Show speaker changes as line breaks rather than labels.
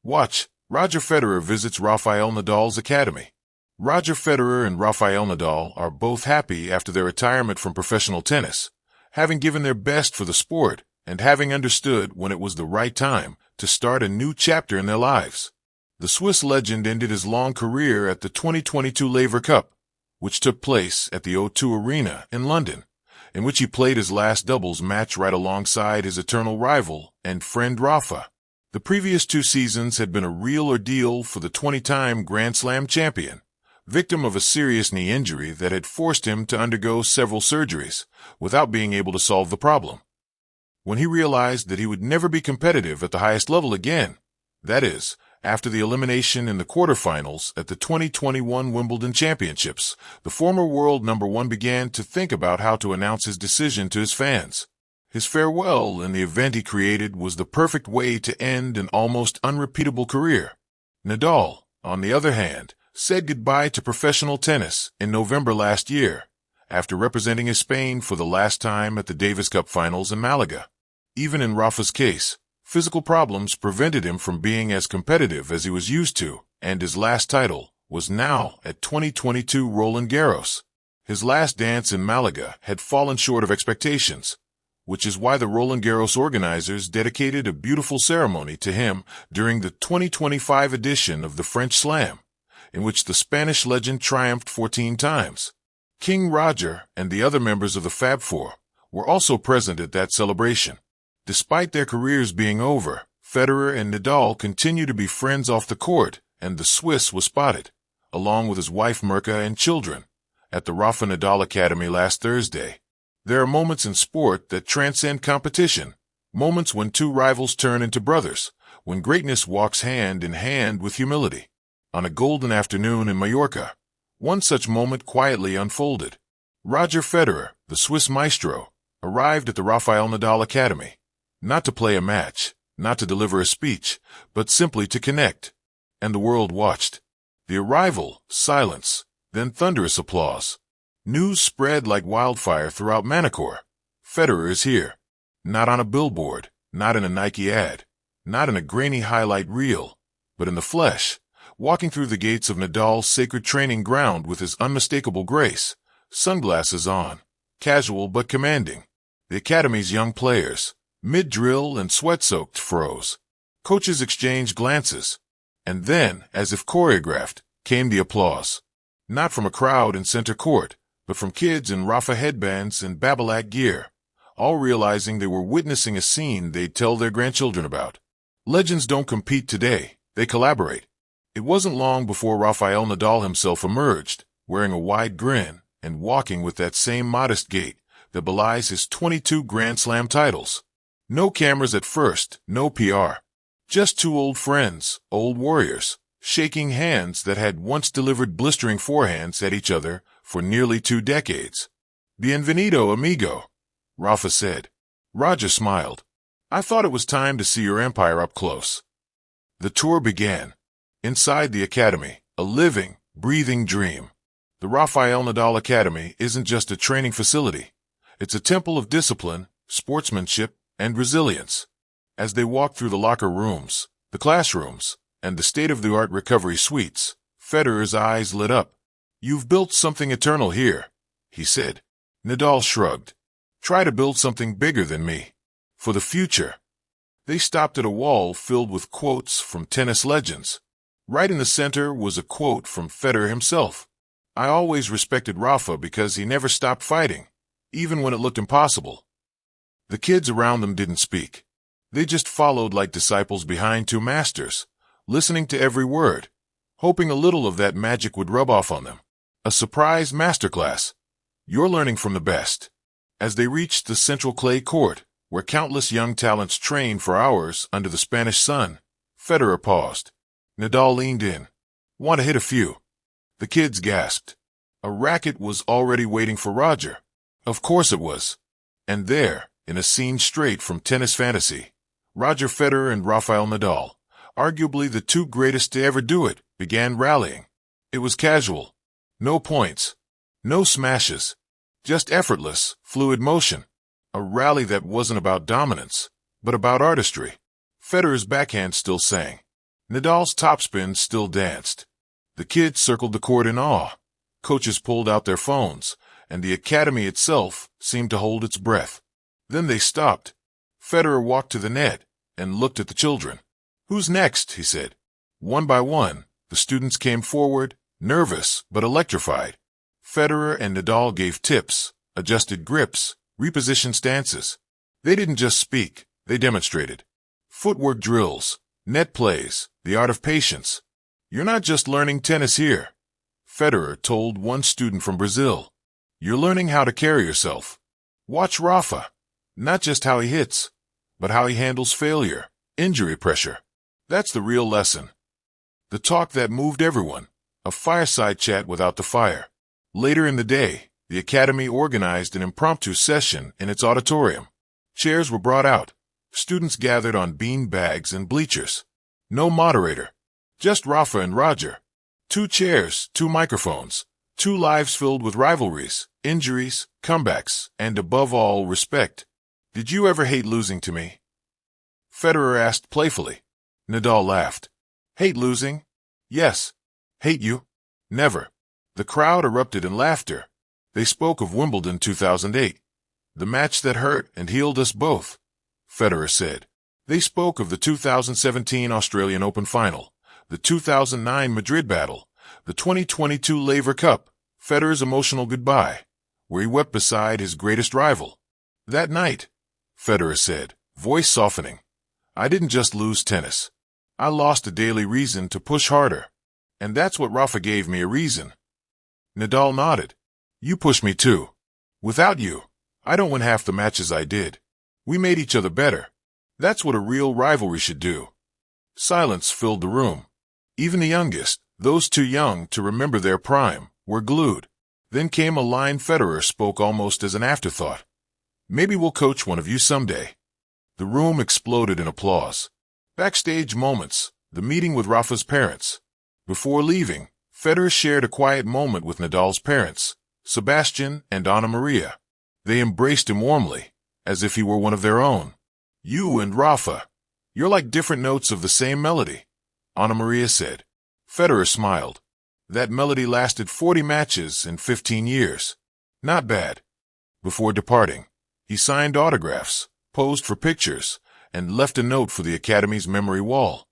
Watch, Roger Federer visits Rafael Nadal's academy. Roger Federer and Rafael Nadal are both happy after their retirement from professional tennis, having given their best for the sport and having understood when it was the right time to start a new chapter in their lives. The Swiss legend ended his long career at the 2022 Laver Cup, which took place at the O2 Arena in London, in which he played his last doubles match right alongside his eternal rival and friend Rafa. The previous 2 seasons had been a real ordeal for the 20-time Grand Slam champion, victim of a serious knee injury that had forced him to undergo several surgeries without being able to solve the problem. When he realized that he would never be competitive at the highest level again, that is, after the elimination in the quarterfinals at the 2021 Wimbledon Championships, the former world number 1 began to think about how to announce his decision to his fans. His farewell in the event he created was the perfect way to end an almost unrepeatable career. Nadal, on the other hand, said goodbye to professional tennis in November last year, after representing his Spain for the last time at the Davis Cup finals in Malaga. Even in Rafa's case, physical problems prevented him from being as competitive as he was used to, and his last title was now at 2022 Roland Garros. His last dance in Malaga had fallen short of expectations, which is why the Roland Garros organizers dedicated a beautiful ceremony to him during the 2025 edition of the French Slam, in which the Spanish legend triumphed 14 times. King Roger and the other members of the Fab Four were also present at that celebration. Despite their careers being over, Federer and Nadal continue to be friends off the court, and the Swiss was spotted, along with his wife Mirka and children, at the Rafa Nadal Academy last Thursday. There are moments in sport that transcend competition, moments when 2 rivals turn into brothers, when greatness walks hand in hand with humility. On a golden afternoon in Mallorca, one such moment quietly unfolded. Roger Federer, the Swiss maestro, arrived at the Rafael Nadal Academy, not to play a match, not to deliver a speech, but simply to connect. And the world watched. The arrival, silence, then thunderous applause. News spread like wildfire throughout Manacor. Federer is here. Not on a billboard, not in a Nike ad, not in a grainy highlight reel, but in the flesh, walking through the gates of Nadal's sacred training ground with his unmistakable grace, sunglasses on, casual but commanding. The academy's young players, mid-drill and sweat-soaked, froze. Coaches exchanged glances. And then, as if choreographed, came the applause. Not from a crowd in center court, but from kids in Rafa headbands and Babolat gear, all realizing they were witnessing a scene they'd tell their grandchildren about. Legends don't compete today, they collaborate. It wasn't long before Rafael Nadal himself emerged, wearing a wide grin and walking with that same modest gait that belies his 22 Grand Slam titles. No cameras at first, no PR. Just 2 old friends, old warriors, shaking hands that had once delivered blistering forehands at each other for nearly 2 decades. Bienvenido, amigo, Rafa said. Roger smiled. I thought it was time to see your empire up close. The tour began. Inside the academy, a living, breathing dream. The Rafael Nadal Academy isn't just a training facility. It's a temple of discipline, sportsmanship, and resilience. As they walked through the locker rooms, the classrooms, and the state-of-the-art recovery suites, Federer's eyes lit up. You've built something eternal here, he said. Nadal shrugged. Try to build something bigger than me. For the future. They stopped at a wall filled with quotes from tennis legends. Right in the center was a quote from Federer himself. I always respected Rafa because he never stopped fighting, even when it looked impossible. The kids around them didn't speak. They just followed like disciples behind 2 masters, listening to every word, hoping a little of that magic would rub off on them. A surprise masterclass. You're learning from the best. As they reached the central clay court, where countless young talents train for hours under the Spanish sun, Federer paused. Nadal leaned in. Want to hit a few? The kids gasped. A racket was already waiting for Roger. Of course it was. And there, in a scene straight from tennis fantasy, Roger Federer and Rafael Nadal, arguably the 2 greatest to ever do it, began rallying. It was casual. No points. No smashes. Just effortless, fluid motion. A rally that wasn't about dominance, but about artistry. Federer's backhand still sang. Nadal's topspin still danced. The kids circled the court in awe. Coaches pulled out their phones, and the academy itself seemed to hold its breath. Then they stopped. Federer walked to the net and looked at the children. "Who's next?" he said. One by one, the students came forward, nervous but electrified. Federer and Nadal gave tips, adjusted grips, repositioned stances. They didn't just speak, they demonstrated. Footwork drills, net plays, the art of patience. "You're not just learning tennis here," Federer told one student from Brazil. "You're learning how to carry yourself. Watch Rafa. Not just how he hits, but how he handles failure, injury pressure. That's the real lesson." The talk that moved everyone, a fireside chat without the fire. Later in the day, the academy organized an impromptu session in its auditorium. Chairs were brought out. Students gathered on bean bags and bleachers. No moderator. Just Rafa and Roger. 2 chairs, 2 microphones, 2 lives filled with rivalries, injuries, comebacks, and above all, respect. "Did you ever hate losing to me?" Federer asked playfully. Nadal laughed. "Hate losing? Yes. Hate you? Never." The crowd erupted in laughter. They spoke of Wimbledon 2008. "The match that hurt and healed us both," Federer said. They spoke of the 2017 Australian Open final, the 2009 Madrid battle, the 2022 Laver Cup, Federer's emotional goodbye, where he wept beside his greatest rival. "That night," Federer said, voice softening, "I didn't just lose tennis. I lost a daily reason to push harder. And that's what Rafa gave me, a reason." Nadal nodded. "You pushed me too. Without you, I don't win half the matches I did. We made each other better. That's what a real rivalry should do." Silence filled the room. Even the youngest, those too young to remember their prime, were glued. Then came a line Federer spoke almost as an afterthought. "Maybe we'll coach one of you someday." The room exploded in applause. Backstage moments, the meeting with Rafa's parents. Before leaving, Federer shared a quiet moment with Nadal's parents, Sebastian and Anna Maria. They embraced him warmly, as if he were one of their own. "You and Rafa, you're like different notes of the same melody," Anna Maria said. Federer smiled. That melody lasted 40 matches in 15 years. Not bad. Before departing, he signed autographs, posed for pictures, and left a note for the Academy's memory wall.